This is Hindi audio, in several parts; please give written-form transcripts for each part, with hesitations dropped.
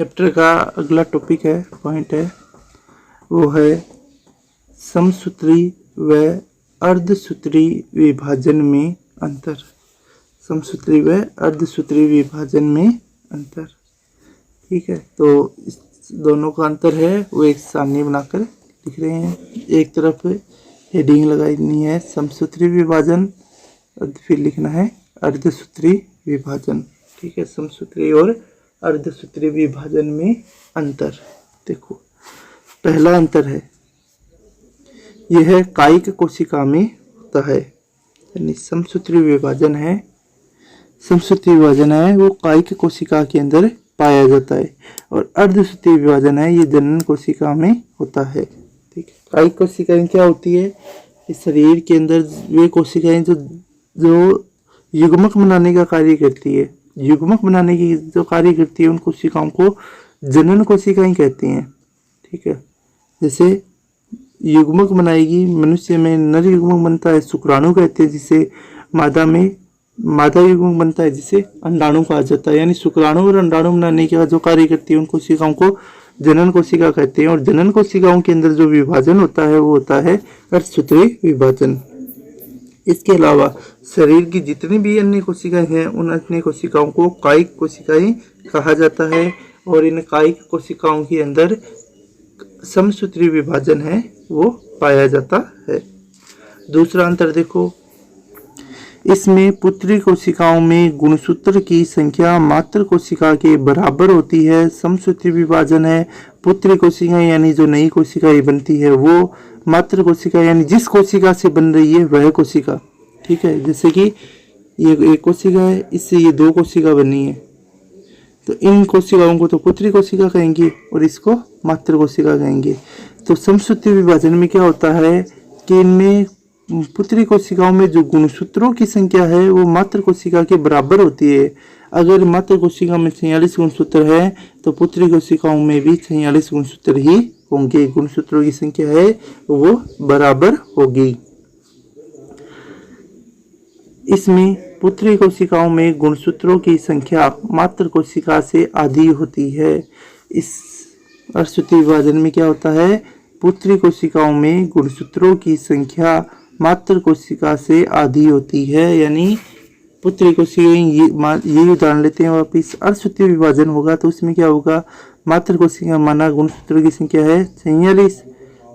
चैप्टर का अगला टॉपिक है, पॉइंट है, वो है समसूत्री व अर्धसूत्री विभाजन में अंतर। समसूत्री व अर्धसूत्री विभाजन में अंतर। ठीक है, तो इस दोनों का अंतर है वो एक सारणी बनाकर लिख रहे हैं। एक तरफ हेडिंग लगानी है समसूत्री विभाजन और फिर लिखना है अर्धसूत्री विभाजन। ठीक है, समसूत्री और अर्धसूत्री विभाजन में अंतर। देखो, पहला अंतर है यह कायिक कोशिका में होता है, यानी समसूत्री विभाजन है, समसूत्री विभाजन है वो कायिक कोशिका के अंदर पाया जाता है, और अर्धसूत्री विभाजन है ये जनन कोशिका में होता है। ठीक है, कायिक कोशिकाएं क्या होती है, इस शरीर के अंदर वे कोशिकाएं जो युग्मक बनाने का कार्य करती है, युग्मक बनाने की जो कार्य करती है उन कोशिकाओं को जनन कोशिकाएं कहते हैं। ठीक है, जैसे युग्मक बनाएगी, मनुष्य में नर युग्मक बनता है शुक्राणु कहते हैं, जिसे मादा में मादा युग्मक बनता है जिसे अंडाणु कहा जाता है। यानी शुक्राणु और अंडाणु बनाने का जो कार्य करती है उन कोशिकाओं को जनन कोशिका कहते हैं, और जनन कोशिकाओं के अंदर जो विभाजन होता है वो होता है अर्धसूत्री विभाजन। इसके अलावा शरीर की जितनी भी अन्य कोशिकाएं हैं उन अन्य कोशिकाओं को कायिक कोशिकाएं कहा जाता है, और इन कायिक कोशिकाओं के अंदर समसूत्री विभाजन है वो पाया जाता है। दूसरा अंतर देखो, इसमें पुत्री कोशिकाओं में गुणसूत्र की संख्या मात्र कोशिका के बराबर होती है। समसूत्री विभाजन है पुत्री कोशिकाएं यानी जो नई कोशिकाएं बनती है वो मात्र कोशिका यानी जिस कोशिका से बन रही है वह कोशिका। ठीक है, जैसे कि ये एक कोशिका है, इससे ये दो कोशिका बनी है, तो इन कोशिकाओं को तो पुत्री कोशिका कहेंगे और इसको मात्र कोशिका कहेंगे। तो समसूत्री विभाजन में क्या होता है कि इनमें पुत्री कोशिकाओं में जो गुणसूत्रों की संख्या है वो मात्र कोशिका के बराबर होती है। अगर मात्र कोशिका में 46 गुणसूत्र है तो पुत्री कोशिकाओं में भी 46 गुणसूत्र ही होंगे, गुणसूत्रों की संख्या है वो बराबर होगी। इसमें पुत्री कोशिकाओं में गुणसूत्रों की संख्या मात्र कोशिका से आधी होती है। इस अर्धसूत्री विभाजन में क्या होता है, पुत्री कोशिकाओं में गुणसूत्रों की संख्या मात्र कोशिका से आधी होती है, यानी पुत्री कोशिकाएं ये उदाहरण लेते हैं वापिस। अर्धसूत्री विभाजन होगा तो उसमें क्या होगा, मात्र कोशिका माना गुणसूत्रों की संख्या है 46,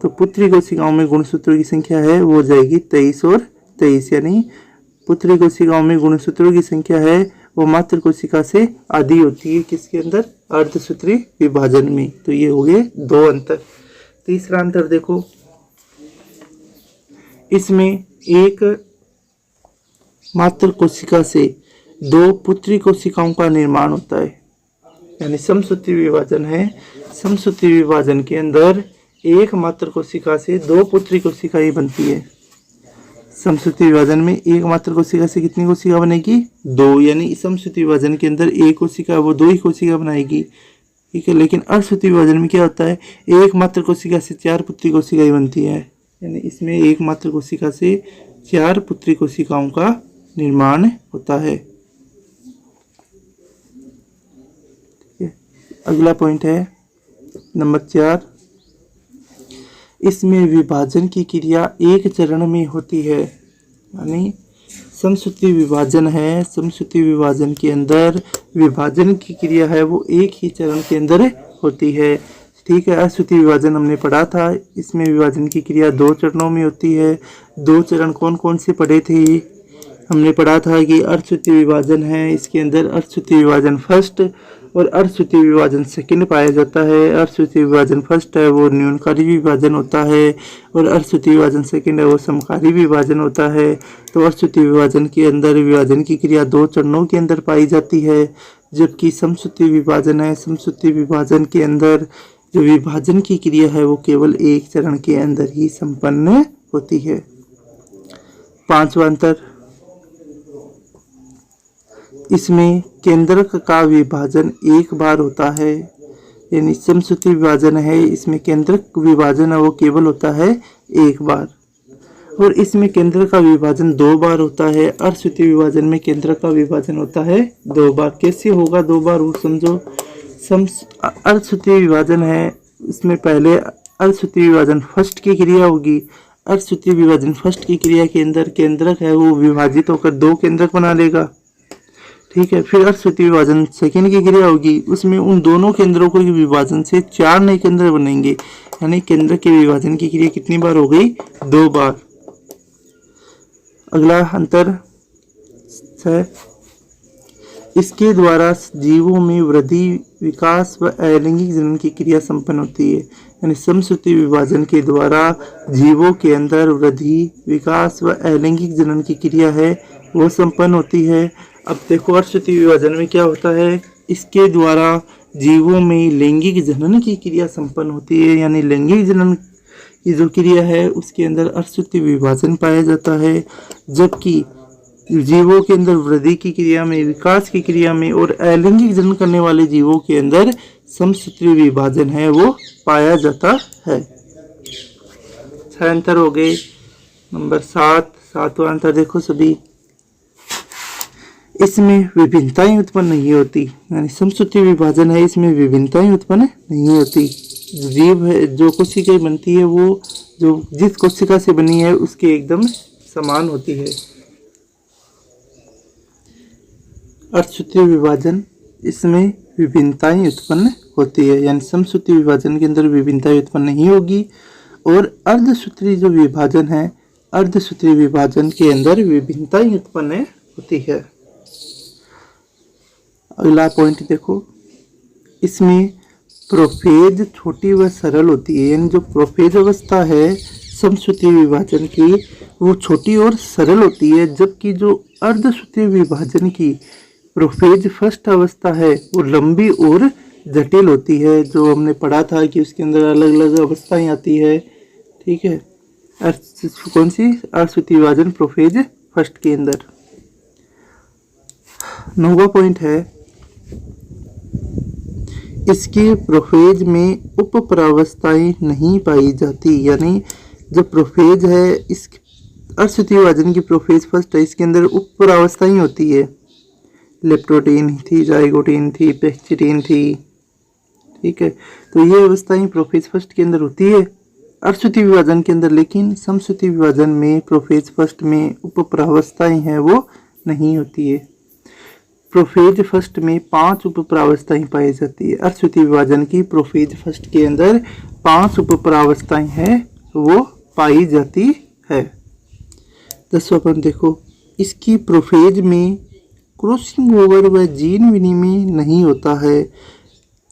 तो पुत्री कोशिकाओं में गुणसूत्रों की संख्या है वो हो जाएगी 23 और 23, यानी पुत्री कोशिकाओं में गुणसूत्रों की संख्या है वो मात्र कोशिका से आधी होती है, किसके अंदर, अर्धसूत्री विभाजन में। तो ये हो गए दो अंतर। तीसरा अंतर देखो, इसमें एक मात्र कोशिका से दो पुत्री कोशिकाओं का निर्माण होता है, यानी समसूत्री विभाजन है। समसूत्री विभाजन के अंदर एक मात्र कोशिका से दो पुत्री कोशिकाएं बनती है। समसूत्री विभाजन में एक मात्र कोशिका से कितनी कोशिका बनेगी, दो, यानी समसूत्री विभाजन के अंदर एक कोशिका वो दो ही कोशिका बनाएगी। ठीक है, लेकिन अर्धसूत्री विभाजन में क्या होता है, एक मात्र कोशिका से चार पुत्री कोशिकाएं बनती है, यानी इसमें एक मात्र कोशिका से चार पुत्री कोशिकाओं का निर्माण होता है। अगला पॉइंट है नंबर 4, इसमें विभाजन की क्रिया एक चरण में होती है, यानी समसूत्री विभाजन है, समसूत्री विभाजन के अंदर विभाजन की क्रिया है वो एक ही चरण के अंदर होती है। ठीक है, अर्धसूत्री विभाजन हमने पढ़ा था, इसमें विभाजन की क्रिया दो चरणों में होती है। दो चरण कौन कौन से पढ़े थे, हमने पढ़ा था कि अर्धसूत्री विभाजन है, इसके अंदर अर्धसूत्री विभाजन फर्स्ट और अर्धसूत्री विभाजन सेकंड पाया जाता है। अर्धसूत्री विभाजन फर्स्ट है वो न्यूनकारी विभाजन होता है, और अर्धसूत्री विभाजन सेकंड है वो समकारी विभाजन होता है। तो अर्धसूत्री विभाजन के अंदर विभाजन की क्रिया दो चरणों के अंदर पाई जाती है, जबकि समसूत्री विभाजन है, समसूत्री विभाजन के अंदर जो विभाजन की क्रिया है वो केवल एक चरण के अंदर ही संपन्न होती है। पांचवा अंतर, इसमें केंद्रक का विभाजन एक बार होता है, यानी समसूत्री विभाजन है इसमें केंद्रक विभाजन है वो केवल होता है एक बार, और इसमें केंद्र का विभाजन दो बार होता है। अर्धसूत्री विभाजन में केंद्र का विभाजन होता है दो बार। कैसे होगा दो बार वो समझो, अर्धसूत्री विभाजन है, इसमें पहले अर्धसूत्री विभाजन फर्स्ट की क्रिया होगी। अर्धसूत्री विभाजन फर्स्ट की क्रिया के अंदर केंद्रक है वो विभाजित होकर 2 केंद्रक बना लेगा, ठीक है। फिर अर्धसूत्री विभाजन सेकेंड की क्रिया होगी, उसमें उन दोनों केंद्रों के विभाजन से 4 नए केंद्र बनेंगे, यानी केंद्र के विभाजन की क्रिया कितनी बार हो गई? 2 बार। अगला अंतर है, इसके द्वारा जीवों में वृद्धि, विकास व अलैंगिक जनन की क्रिया संपन्न होती है। यानी समसूत्री विभाजन के द्वारा जीवों के अंदर वृद्धि, विकास व अलैंगिक जनन की क्रिया है वो संपन्न होती है। अब देखो अर्धसूत्री विभाजन में क्या होता है, इसके द्वारा जीवों में लैंगिक जनन की क्रिया संपन्न होती है, यानी लैंगिक जनन की जो क्रिया है उसके अंदर अर्धसूत्री विभाजन पाया जाता है, जबकि जीवों के अंदर वृद्धि की क्रिया में, विकास की क्रिया में और अलैंगिक जनन करने वाले जीवों के अंदर समसूत्री विभाजन है वो पाया जाता है। 6 अंतर हो गए। नंबर 7वां अंतर देखो सभी, इसमें विभिन्नताएं उत्पन्न नहीं होती, यानी समसूत्री विभाजन है इसमें विभिन्नताएं उत्पन्न नहीं होती। जीव है जो कोशिका बनती है वो जो जिस कोशिका से बनी है उसके एकदम समान होती है। अर्धसूत्री विभाजन इसमें विभिन्नताएं उत्पन्न होती है, यानी समसूत्री विभाजन के अंदर विभिन्नताएं उत्पन्न नहीं होगी। और अर्धसूत्री जो विभाजन है, अर्धसूत्री विभाजन के अंदर विभिन्नताएं उत्पन्न होती है। अगला पॉइंट देखो, इसमें प्रोफेज छोटी व सरल होती है, यानी जो प्रोफेज अवस्था है समसूत्री विभाजन की वो छोटी और सरल होती है, जबकि जो अर्धसूत्री विभाजन की प्रोफेज फर्स्ट अवस्था है वो लंबी और जटिल होती है। जो हमने पढ़ा था कि उसके अंदर अलग अलग अवस्थाएं आती है, ठीक है। कौन सी? अर्धसूत्री विभाजन प्रोफेज फर्स्ट के अंदर। 9वां पॉइंट है, इसके प्रोफेज में उप प्रावस्थाएं नहीं पाई जाती, यानी जो प्रोफेज है इस अर्धसूत्री विभाजन की प्रोफेज फर्स्ट है, इसके अंदर उप प्रावस्थाएं होती है। लेप्टोटीन थी, जाइगोटीन थी, पेक्सिटीन थी, ठीक है। तो ये अवस्थाएं प्रोफेज फर्स्ट के अंदर होती है अर्धसूत्री विभाजन के अंदर, लेकिन समसूत्री विभाजन में प्रोफेज फर्स्ट में उप प्रावस्थाएं हैं वो नहीं होती है। प्रोफेज फर्स्ट में 5 उप प्रावस्थाएं पाई जाती है। अर्धसूत्री विभाजन की प्रोफेज फर्स्ट के अंदर 5 उप प्रावस्थाएं हैं वो पाई जाती है। 10वां पॉइंट देखो, इसकी प्रोफेज में क्रॉसिंग ओवर व जीन विनिमय नहीं होता है।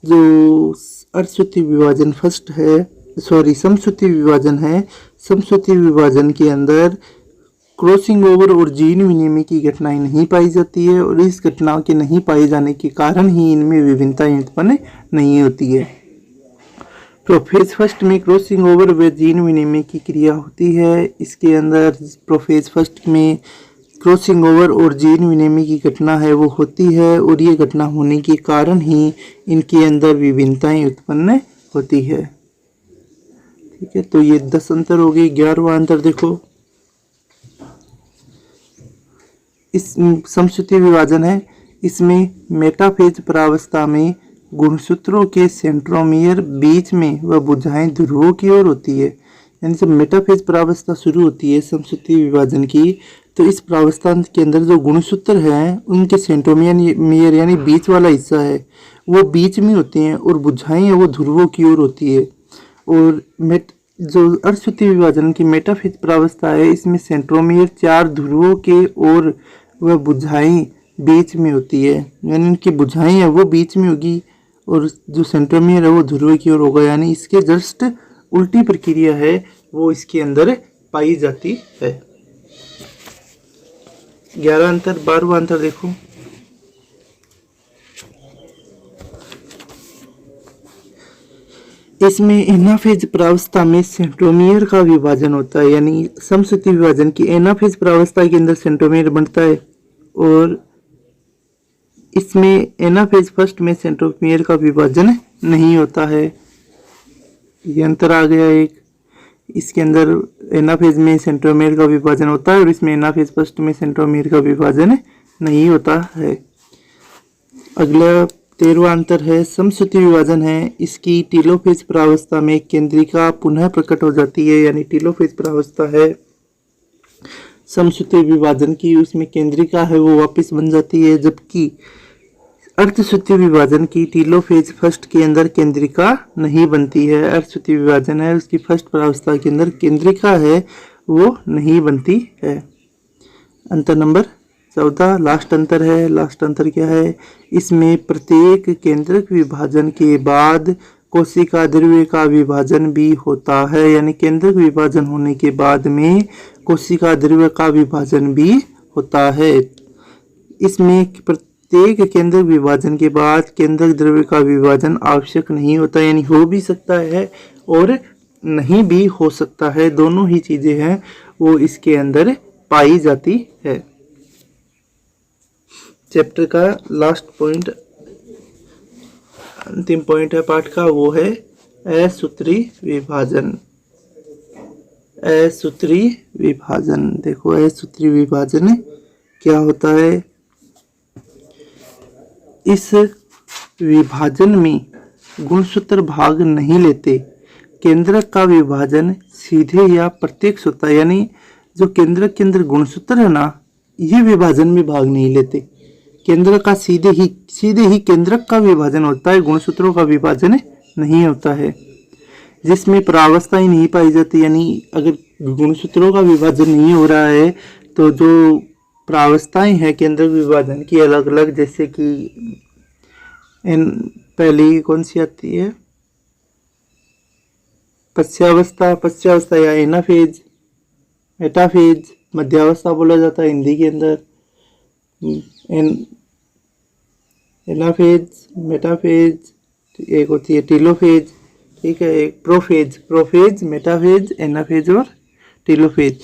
जो अर्धसूत्री विभाजन फर्स्ट है, समसूत्री विभाजन है, समसूत्री विभाजन के अंदर क्रॉसिंग ओवर और जीन विनिमय की घटनाएं नहीं पाई जाती है, और इस घटना के नहीं पाए जाने के कारण ही इनमें विभिन्नताएं उत्पन्न नहीं होती है। प्रोफेज फर्स्ट में क्रॉसिंग ओवर व जीन विनिमय की क्रिया होती है। इसके अंदर प्रोफेज फर्स्ट में क्रॉसिंग ओवर और जीन विनिमय की घटना है वो होती है, और ये घटना होने के कारण ही इनके अंदर विभिन्नताएं उत्पन्न होती है, ठीक है। तो ये 10 अंतर हो गए। 11वां अंतर देखो, इस समसूत्री विभाजन है, इसमें मेटाफेज प्रावस्था में गुणसूत्रों के सेंट्रोमियर बीच में व भुजाएं ध्रुवों की ओर होती है। यानी जब मेटाफेज प्रावस्था शुरू होती है समसूत्री विभाजन की, तो इस प्रावस्था के अंदर जो गुणसूत्र हैं उनके सेंट्रोमियर यानी बीच वाला हिस्सा है वो बीच में होते हैं, और भुजाएं हैं वो ध्रुवों की ओर होती है। और जो अर्धसूत्री विभाजन की मेटाफेज प्रावस्था है, इसमें सेंट्रोमियर 4 ध्रुवों के और वह भुजाएं बीच में होती है, यानी इनकी भुजाएं है वो बीच में होगी, और जो सेंट्रोमियर है वो ध्रुव की ओर होगा, यानी इसके जस्ट उल्टी प्रक्रिया है वो इसके अंदर पाई जाती है। 11 अंतर। 12वां अंतर देखो, इसमें एनाफेज प्रावस्था में सेंट्रोमियर का विभाजन होता है, यानी समसूत्री विभाजन की एनाफेज प्रावस्था के अंदर सेंट्रोमियर बनता है, और इसमें एनाफेज फर्स्ट में सेंट्रोमियर का विभाजन नहीं होता है। ये अंतर आ गया एक। इसके अंदर एनाफेज में सेंट्रोमियर का विभाजन होता है, और इसमें एनाफेज फर्स्ट में सेंट्रोमियर का विभाजन नहीं होता है। अगला 13वां अंतर है समसूत्री विभाजन है। इसकी टीलोफेज प्रावस्था में केंद्रिका पुनः प्रकट हो जाती है, यानी टीलोफेज प्रावस्था है समसूत्री विभाजन की, उसमें केंद्रिका है वो वापस बन जाती है। जबकि अर्धसूत्री विभाजन की टीलोफेज फर्स्ट के अंदर केंद्रिका नहीं बनती है। अर्धसूत्री विभाजन है उसकी फर्स्ट प्रावस्था के अंदर केंद्रिका है वो नहीं बनती है। अंतर नंबर 14 लास्ट अंतर है। लास्ट अंतर क्या है? इसमें प्रत्येक केंद्रक विभाजन के बाद कोशिका द्रव्य का विभाजन भी होता है, यानी केंद्रक विभाजन होने के बाद में कोशिका द्रव्य का विभाजन भी होता है। इसमें प्रत्येक केंद्रक विभाजन के बाद केंद्रक द्रव्य का विभाजन आवश्यक नहीं होता, यानी हो भी सकता है और नहीं भी हो सकता है, दोनों ही चीजें हैं वो इसके अंदर पाई जाती है। चैप्टर का लास्ट पॉइंट, अंतिम पॉइंट है पाठ का, वो है असूत्री विभाजन। असूत्री विभाजन, देखो असूत्री विभाजन क्या होता है। इस विभाजन में गुणसूत्र भाग नहीं लेते। केंद्रक का विभाजन सीधे या प्रत्यक्ष होता है, यानी जो केंद्रक के अंदर गुणसूत्र है ना, ये विभाजन में भाग नहीं लेते। केंद्रक का सीधे ही केंद्रक का विभाजन होता है, गुणसूत्रों का विभाजन नहीं होता है। जिसमें प्रावस्था ही नहीं पाई जाती, यानी अगर गुणसूत्रों का विभाजन नहीं हो रहा है तो जो प्रावस्थाएं हैं केंद्रक विभाजन की अलग अलग, जैसे कि पहली कौन सी आती है? पश्चावस्था या एनाफेज, मेटाफेज, मध्यावस्था बोला जाता है हिंदी के अंदर। एनाफेज, मेटाफेज, एक होती है टीलोफेज, ठीक है, एक प्रोफेज, मेटाफेज, एनाफेज और टीलोफेज।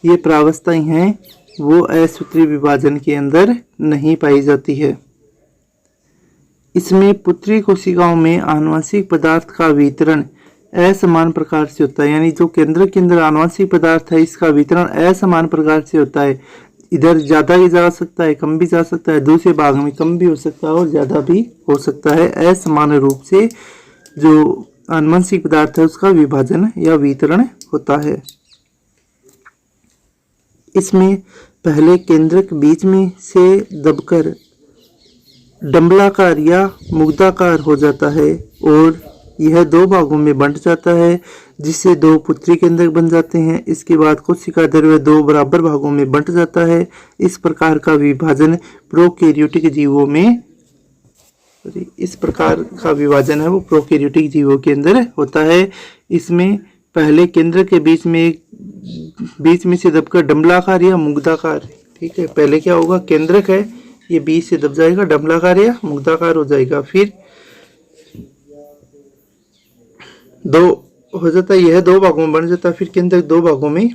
ये प्रावस्थाएं हैं वो असूत्री विभाजन के अंदर नहीं पाई जाती है। इसमें पुत्री कोशिकाओं में आनुवंशिक पदार्थ का वितरण असमान प्रकार से होता है, यानी जो केंद्र के अंदर आनुवंशिक पदार्थ है इसका वितरण असमान प्रकार से होता है। इधर ज्यादा भी जा सकता है, कम भी जा सकता है, दूसरे भाग में कम भी हो सकता है और ज्यादा भी हो सकता है। असमान रूप से जो आनुवंशिक पदार्थ है उसका विभाजन या वितरण होता है। इसमें पहले केंद्रक बीच में से दबकर डंबलाकार या मुग्धाकार हो जाता है और यह दो भागों में बंट जाता है, जिससे दो पुत्री केंद्रक बन जाते हैं। इसके बाद कोशिका द्रव्य दो बराबर भागों में बंट जाता है। इस प्रकार का विभाजन प्रोकैरियोटिक जीवों में है वो प्रोकैरियोटिक जीवों के अंदर होता है। इसमें पहले केंद्र के बीच में से दबकर डंबलाकार या मुग्धाकार, ठीक है, पहले क्या होगा? केंद्रक है, ये बीच से दब जाएगा, डंबलाकार या मुग्धाकार हो जाएगा, फिर दो हो जाता है, यह दो भागों में बन जाता है, फिर केंद्रक दो भागों में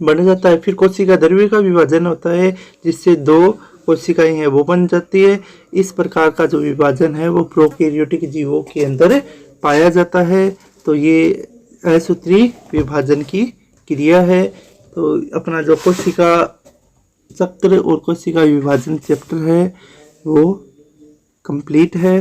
बन जाता है। फिर कोशिका द्रव्य का विभाजन होता है, जिससे दो कोशिकाएं हैं वो बन जाती है। इस प्रकार का जो विभाजन है वो प्रोकैरियोटिक जीवों के अंदर पाया जाता है। तो ये असूत्री विभाजन की क्रिया है। तो अपना जो कोशिका चक्र और कोशिका विभाजन चैप्टर है वो कंप्लीट है।